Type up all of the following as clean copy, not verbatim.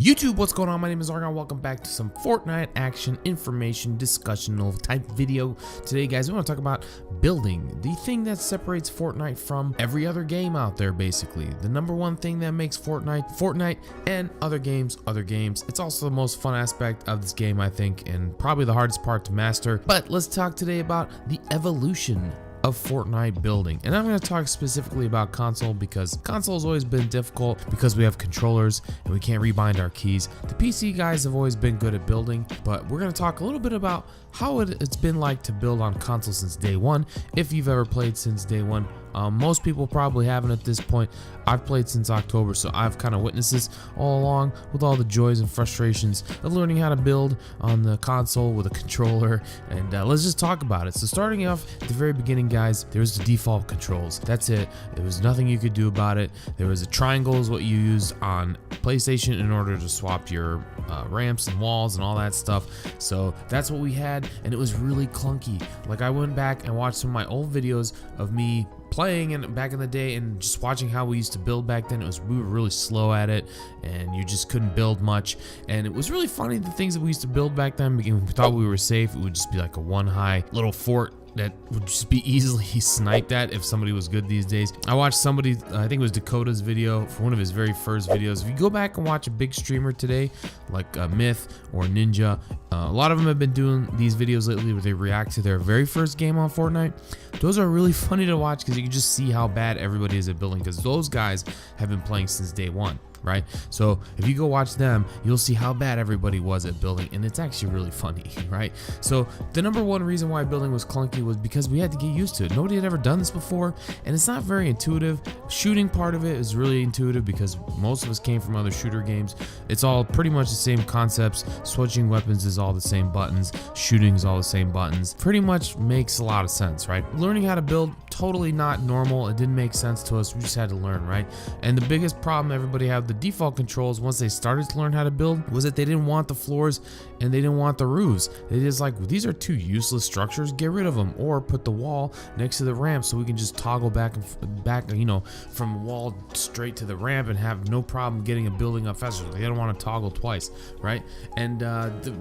YouTube, what's going on? My name is Argon. Welcome back to some Fortnite action, information, discussional type video. Today, guys, we want to talk about building, the thing that separates Fortnite from every other game out there, basically. The number one thing that makes Fortnite and other games. It's also the most fun aspect of this game, I think, and probably the hardest part to master. But let's talk today about the evolution of Fortnite building, and I'm going to talk specifically about console because console has always been difficult because we have controllers and we can't rebind our keys. The PC guys have always been good at building, but we're going to talk a little bit about how it's been like to build on console since day one. If you've ever played since day one, most people probably haven't at this point. I've played since October, so I've kind of witnessed this all along with all the joys and frustrations of learning how to build on the console with a controller. And let's just talk about it. So starting off at the very beginning, guys, there was the default controls. That's it. There was nothing you could do about it. There was a triangle is what you used on PlayStation in order to swap your ramps and walls and all that stuff. So that's what we had, and it was really clunky. Like, I went back and watched some of my old videos of me playing and back in the day and just watching how we used to build back then. We were really slow at it, and you just couldn't build much. And it was really funny, the things that we used to build back then. We thought we were safe. It would just be like a one high little fort that would just be easily sniped at if somebody was good these days. I watched somebody, I think it was Dakota's video for one of his very first videos. If you go back and watch a big streamer today, like Myth or Ninja, a lot of them have been doing these videos lately where they react to their very first game on Fortnite. Those are really funny to watch because you can just see how bad everybody is at building, because those guys have been playing since day one. Right? So if you go watch them, you'll see how bad everybody was at building, and it's actually really funny, right? So the number one reason why building was clunky was because we had to get used to it. Nobody had ever done this before, and it's not very intuitive. Shooting part of it is really intuitive because most of us came from other shooter games. It's all pretty much the same concepts. Switching weapons is all the same buttons. Shooting is all the same buttons. Pretty much makes a lot of sense, right? Learning how to build, totally not normal. It didn't make sense to us. We just had to learn, right? And the biggest problem everybody had, the default controls once they started to learn how to build, was that they didn't want the floors and they didn't want the roofs. They just like, well, these are two useless structures, get rid of them, or put the wall next to the ramp so we can just toggle back and back, you know, from wall straight to the ramp and have no problem getting a building up faster. They don't want to toggle twice, right? And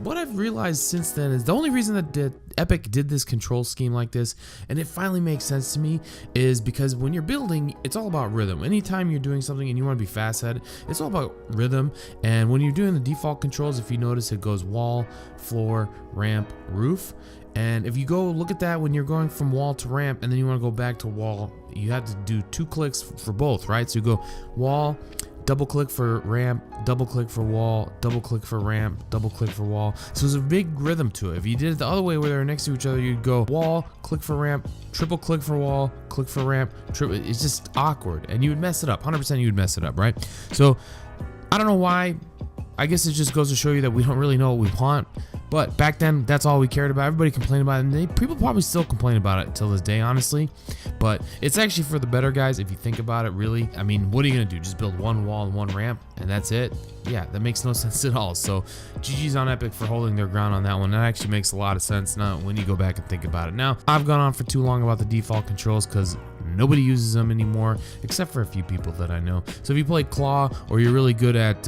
what I've realized since then is the only reason that Epic did this control scheme like this, and it finally makes sense to me, is because when you're building, it's all about rhythm. Anytime you're doing something and you want to be fast-headed, it's all about rhythm. And when you're doing the default controls, if you notice, it goes wall, floor, ramp, roof. And if you go look at that, when you're going from wall to ramp and then you want to go back to wall, you have to do 2 clicks for both, right? So you go wall, double click for ramp, double click for wall, double click for ramp, double click for wall. So there's a big rhythm to it. If you did it the other way where they're next to each other, you'd go wall, click for ramp, triple click for wall, click for ramp, triple. It's just awkward, and you would mess it up. 100% you would mess it up, right? So I don't know why. I guess it just goes to show you that we don't really know what we want. But back then, that's all we cared about. Everybody complained about it, and people probably still complain about it till this day, honestly. But it's actually for the better, guys, if you think about it, really. I mean, what are you going to do? Just build one wall and one ramp, and that's it? Yeah, that makes no sense at all. So GG's on Epic for holding their ground on that one. That actually makes a lot of sense now when you go back and think about it. Now, I've gone on for too long about the default controls because nobody uses them anymore, except for a few people that I know. So if you play Claw, or you're really good at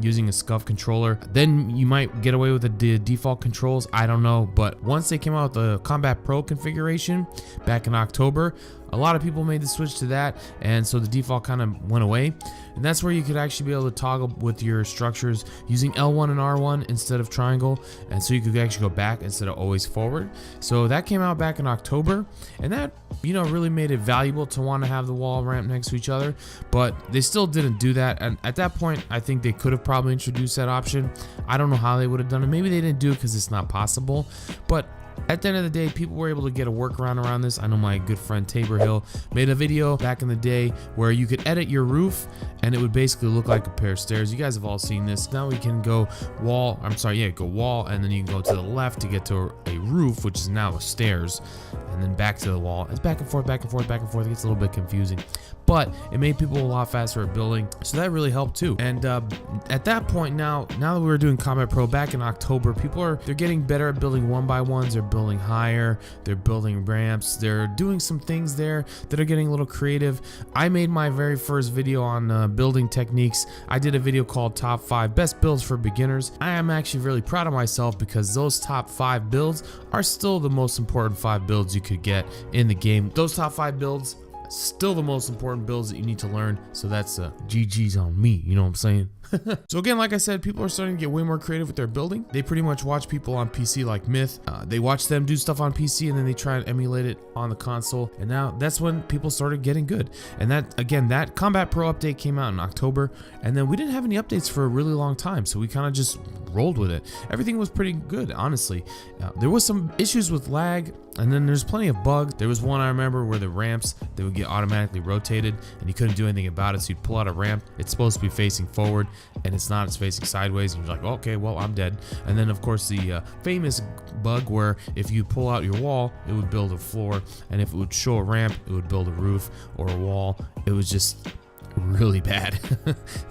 using a scuff controller, then you might get away with the default controls. I don't know, but once they came out with the Combat Pro configuration back in October, a lot of people made the switch to that, and so the default kind of went away. And that's where you could actually be able to toggle with your structures using L1 and R1 instead of triangle, and so you could actually go back instead of always forward. So that came out back in October, and that, you know, really made it valuable to want to have the wall ramp next to each other, but they still didn't do that. And at that point, I think they could have probably introduced that option. I don't know how they would have done it. Maybe they didn't do it because it's not possible, but at the end of the day, people were able to get a workaround around this. I know my good friend Tabor Hill made a video back in the day where you could edit your roof and it would basically look like a pair of stairs. You guys have all seen this. Now we can go wall, go wall, and then you can go to the left to get to a roof, which is now a stairs, and then back to the wall. It's back and forth, back and forth, back and forth. It gets a little bit confusing, but it made people a lot faster at building, so that really helped too. And at that point, now that we were doing Combat Pro back in October, they're getting better at building 1x1s. They're building higher, they're building ramps, they're doing some things there that are getting a little creative. I made my very first video on building techniques. I did a video called Top 5 Best Builds for Beginners. I am actually really proud of myself because those top 5 builds are still the most important 5 builds you could get in the game. Those top 5 builds, still the most important builds that you need to learn. So that's GG's on me, you know what I'm saying? So again, like I said, people are starting to get way more creative with their building. They pretty much watch people on PC like Myth. They watch them do stuff on PC and then they try and emulate it on the console. And now that's when people started getting good. And that, again, that Combat Pro update came out in October. And then we didn't have any updates for a really long time. So we kind of just rolled with it. Everything was pretty good, honestly. There was some issues with lag. And then there's plenty of bugs. There was one I remember where the ramps, they would get automatically rotated and you couldn't do anything about it. So you'd pull out a ramp, it's supposed to be facing forward and it's not, it's facing sideways. And you're like, okay, well, I'm dead. And then of course the famous bug where if you pull out your wall, it would build a floor. And if it would show a ramp, it would build a roof or a wall. It was just really bad.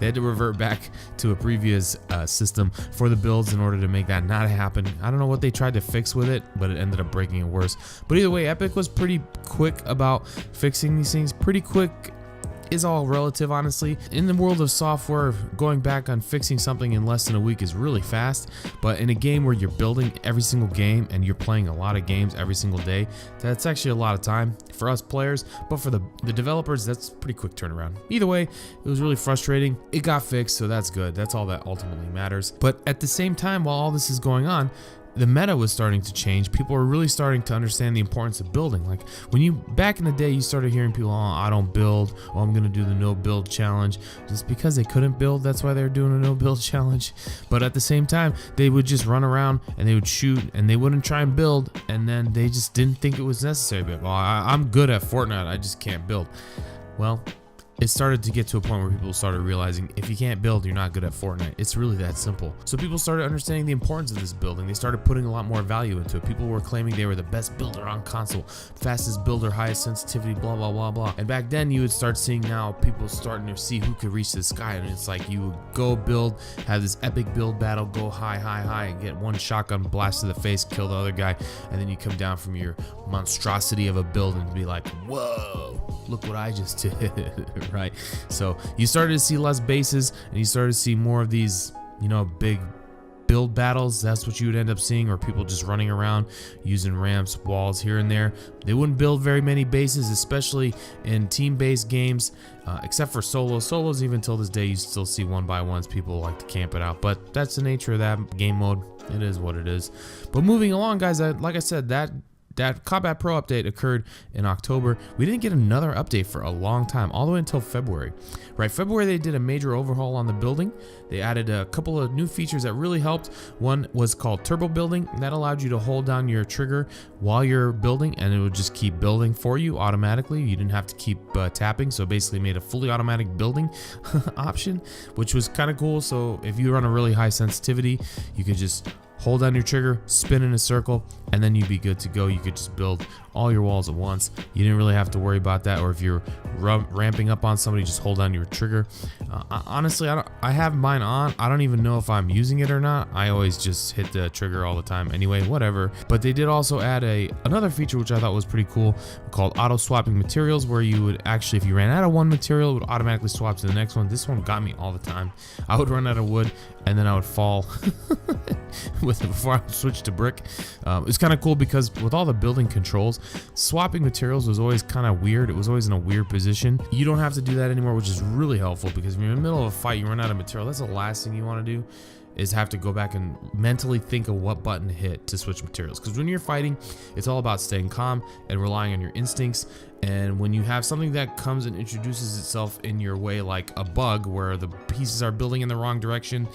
They had to revert back to a previous system for the builds in order to make that not happen. I don't know what they tried to fix with it, but it ended up breaking it worse. But either way, Epic was pretty quick about fixing these things. Pretty quick is all relative, honestly. In the world of software, going back on fixing something in less than a week is really fast, but in a game where you're building every single game and you're playing a lot of games every single day, that's actually a lot of time for us players, but for the developers, that's pretty quick turnaround. Either way, it was really frustrating. It got fixed, so that's good. That's all that ultimately matters. But at the same time, while all this is going on, the meta was starting to change. People were really starting to understand the importance of building. Like when you, back in the day, you started hearing people, oh, I don't build, oh, I'm gonna do the no build challenge. Just because they couldn't build, that's why they were doing a no build challenge. But at the same time, they would just run around and they would shoot and they wouldn't try and build, and then they just didn't think it was necessary. But, well, I'm good at Fortnite, I just can't build. Well, it started to get to a point where people started realizing if you can't build, you're not good at Fortnite. It's really that simple. So people started understanding the importance of this building. They started putting a lot more value into it. People were claiming they were the best builder on console, fastest builder, highest sensitivity, blah, blah, blah, blah. And back then you would start seeing now people starting to see who could reach the sky. And it's like you would go build, have this epic build battle, go high, high, high, and get one shotgun blast to the face, kill the other guy. And then you come down from your monstrosity of a build and be like, whoa, look what I just did, right? So you started to see less bases and you started to see more of these, you know, big build battles. That's what you would end up seeing, or people just running around using ramps, walls here and there. They wouldn't build very many bases, especially in team-based games, except for solos. Solos, even till this day, you still see 1-by-1s. People like to camp it out, but that's the nature of that game mode. It is what it is. But moving along, guys, like I said, that Combat Pro update occurred in October. We didn't get another update for a long time, all the way until February. Right, February they did a major overhaul on the building. They added a couple of new features that really helped. One was called turbo building. That allowed you to hold down your trigger while you're building and it would just keep building for you automatically. You didn't have to keep tapping, so basically made a fully automatic building option, which was kind of cool. So if you run a really high sensitivity, you could just hold down your trigger, spin in a circle, and then you'd be good to go. You could just build all your walls at once. You didn't really have to worry about that. Or if you're ramping up on somebody, just hold down your trigger. Honestly, I have mine on. I don't even know if I'm using it or not. I always just hit the trigger all the time anyway, whatever. But they did also add another feature which I thought was pretty cool called auto swapping materials, where you would actually, if you ran out of one material, it would automatically swap to the next one. This one got me all the time. I would run out of wood and then I would fall with it before I would switch to brick. It was kind of cool because with all the building controls, swapping materials was always kind of weird. It was always in a weird position. You don't have to do that anymore, which is really helpful, because if you're in the middle of a fight, you run out of material, that's the last thing you want to do, is have to go back and mentally think of what button to hit to switch materials. Because when you're fighting, it's all about staying calm and relying on your instincts. And when you have something that comes and introduces itself in your way, like a bug where the pieces are building in the wrong direction,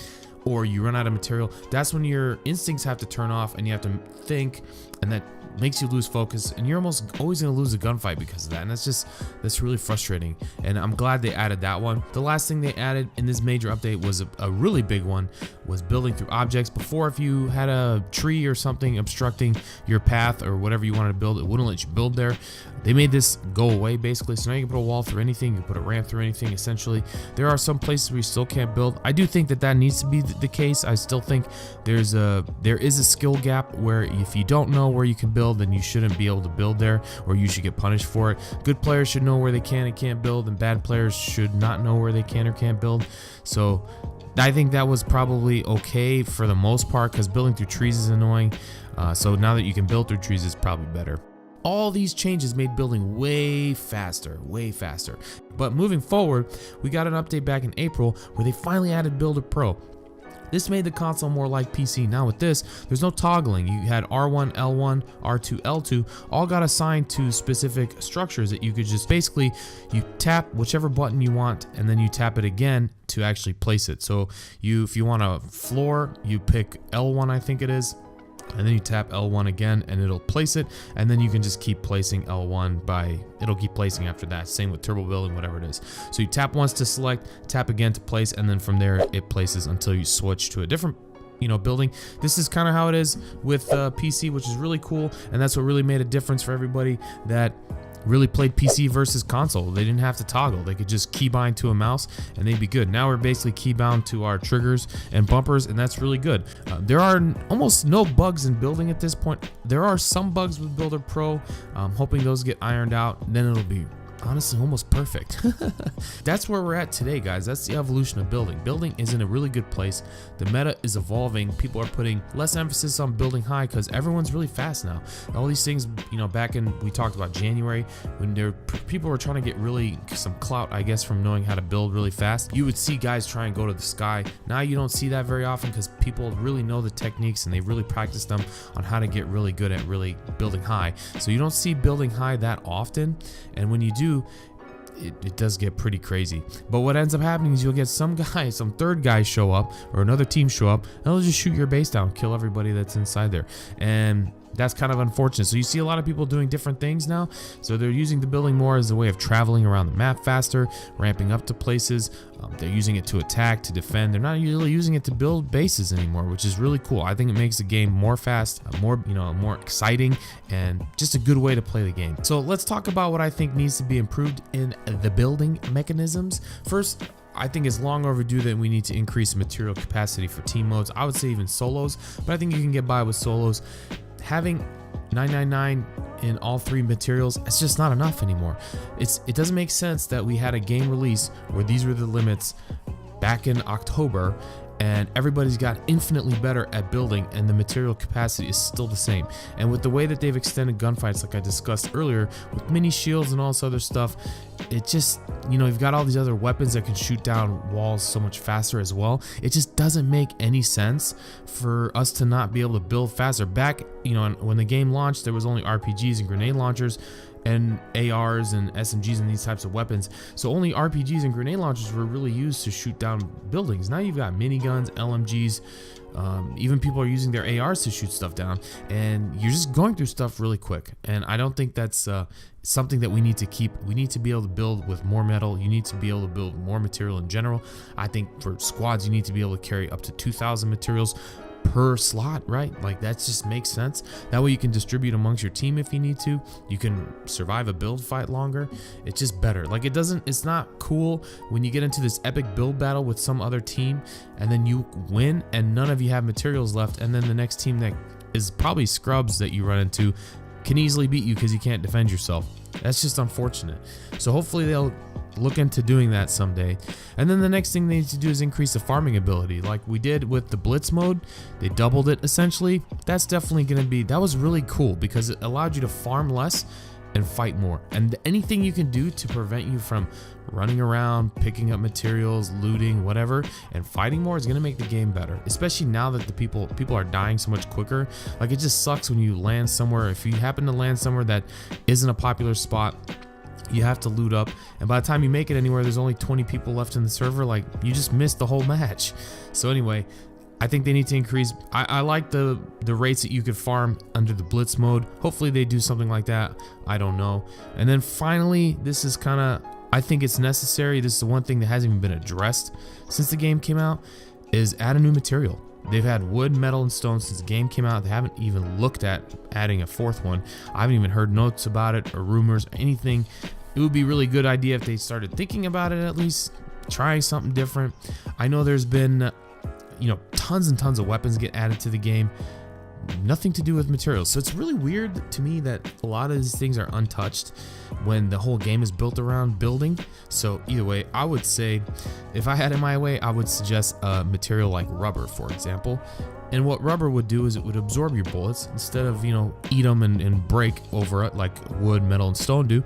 or you run out of material, that's when your instincts have to turn off and you have to think, and that makes you lose focus, and you're almost always going to lose a gunfight because of that. And that's really frustrating, and I'm glad they added that one. The last thing they added in this major update was a really big one, was building through objects. Before, if you had a tree or something obstructing your path or whatever you wanted to build, it wouldn't let you build there. They made this go away basically, so now you can put a wall through anything, you can put a ramp through anything essentially. There are some places where you still can't build. I do think that needs to be the case. I still think there is a skill gap where if you don't know know where you can build, then you shouldn't be able to build there, or you should get punished for it. Good players should know where they can and can't build, and bad players should not know where they can or can't build. So I think that was probably okay for the most part, because building through trees is annoying. So now that you can build through trees, it's probably better. All these changes made building way faster. But moving forward, we got an update back in April where they finally added Builder Pro. This made the console more like PC. Now with this, there's no toggling. You had R1, L1, R2, L2, all got assigned to specific structures that you could just basically, you tap whichever button you want and then you tap it again to actually place it. So if you want a floor, you pick L1, I think it is, and then you tap L1 again and it'll place it, and then you can just keep placing L1 it'll keep placing after that. Same with turbo building, whatever it is. So you tap once to select, tap again to place, and then from there it places until you switch to a different building. This is kind of how it is with PC, which is really cool, and that's what really made a difference for everybody that really played PC versus console. They didn't have to toggle. They could just keybind to a mouse and they'd be good. Now we're basically keybound to our triggers and bumpers, and that's really good. There are almost no bugs in building at this point. There are some bugs with Builder Pro. I'm hoping those get ironed out. Then it'll be honestly almost perfect. That's where we're at today, guys. That's the evolution of building. Building is in a really good place. The meta is evolving. People are putting less emphasis on building high because everyone's really fast now. All these things, back in, we talked about January, when people were trying to get really some clout, I guess, from knowing how to build really fast. You would see guys try and go to the sky. Now you don't see that very often because people really know the techniques and they really practice them on how to get really good at really building high. So you don't see building high that often, and when you do, it does get pretty crazy. But what ends up happening is you'll get some third guy show up, or another team show up, and they'll just shoot your base down, kill everybody that's inside there. And that's kind of unfortunate. So you see a lot of people doing different things now. So they're using the building more as a way of traveling around the map faster, ramping up to places. They're using it to attack, to defend. They're not really using it to build bases anymore, which is really cool. I think it makes the game more fast, more exciting, and just a good way to play the game. So let's talk about what I think needs to be improved in the building mechanisms. First, I think it's long overdue that we need to increase material capacity for team modes. I would say even solos, but I think you can get by with solos. Having 999 in all three materials, it's just not enough anymore. It doesn't make sense that we had a game release where these were the limits back in October, and everybody's got infinitely better at building and the material capacity is still the same. And with the way that they've extended gunfights, like I discussed earlier, with mini shields and all this other stuff, it just, you've got all these other weapons that can shoot down walls so much faster as well. It just doesn't make any sense for us to not be able to build faster. Back, when the game launched, there was only RPGs and grenade launchers and ARs and SMGs and these types of weapons. So only RPGs and grenade launchers were really used to shoot down buildings. Now you've got miniguns, LMGs, even people are using their ARs to shoot stuff down, and you're just going through stuff really quick. And I don't think that's something that we need to keep. We need to be able to build with more metal. You need to be able to build more material in general. I think for squads, you need to be able to carry up to 2,000 materials per slot, right? Like that just makes sense. That way you can distribute amongst your team if you need to. You can survive a build fight longer. It's just better. Like it's not cool when you get into this epic build battle with some other team and then you win and none of you have materials left, and then the next team that is probably scrubs that you run into can easily beat you because you can't defend yourself. That's just unfortunate. So hopefully they'll look into doing that someday. And then the next thing they need to do is increase the farming ability, like we did with the blitz mode. They doubled it essentially. That's definitely going to be, that was really cool because it allowed you to farm less and fight more. And anything you can do to prevent you from running around, picking up materials, looting, whatever, and fighting more is going to make the game better, especially now that the people are dying so much quicker. Like it just sucks when you land somewhere. If you happen to land somewhere that isn't a popular spot, you have to loot up, and by the time you make it anywhere, there's only 20 people left in the server. Like you just missed the whole match. So anyway, I think they need to increase. I like the rates that you could farm under the blitz mode. Hopefully they do something like that. I don't know. And then finally, this is kind of, I think it's necessary. This is the one thing that hasn't even been addressed since the game came out, is add a new material. They've had wood, metal, and stone since the game came out. They haven't even looked at adding a fourth one. I haven't even heard notes about it or rumors or anything. It would be a really good idea if they started thinking about it, at least trying something different. I know there's been, tons and tons of weapons get added to the game. nothing to do with materials. So it's really weird to me that a lot of these things are untouched when the whole game is built around building. So either way, I would say, if I had it my way, I would suggest a material like rubber, for example. And what rubber would do is it would absorb your bullets instead of, you know, eat them and break over it like wood, metal, and stone do.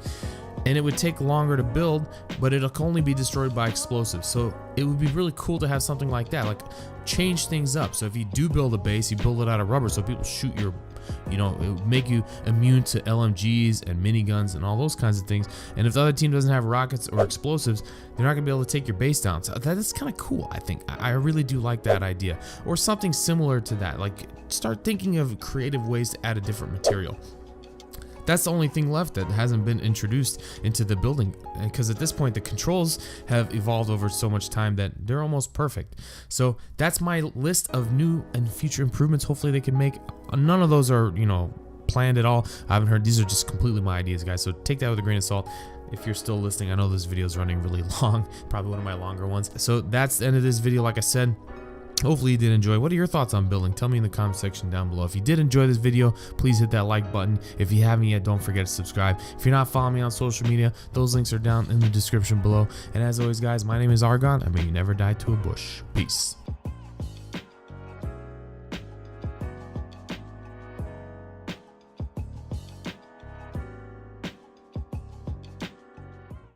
And it would take longer to build, but it'll only be destroyed by explosives. So it would be really cool to have something like that, like change things up. So if you do build a base, you build it out of rubber so people shoot your, you know, it would make you immune to LMGs and miniguns and all those kinds of things. And if the other team doesn't have rockets or explosives, they're not gonna be able to take your base down. So that is kind of cool, I think. I really do like that idea. Or something similar to that, like start thinking of creative ways to add a different material. That's the only thing left that hasn't been introduced into the building, because at this point the controls have evolved over so much time that they're almost perfect. So that's my list of new and future improvements hopefully they can make. None of those are, you know, planned at all. I haven't heard. These are just completely my ideas, guys, so take that with a grain of salt. If you're still listening, I know this video is running really long, probably one of my longer ones. So that's the end of this video. Like I said, hopefully you did enjoy. What are your thoughts on building? Tell me in the comment section down below. If you did enjoy this video, please hit that like button. If you haven't yet, don't forget to subscribe. If you're not following me on social media, those links are down in the description below. And as always, guys, my name is Argon, and may you never die to a bush. Peace.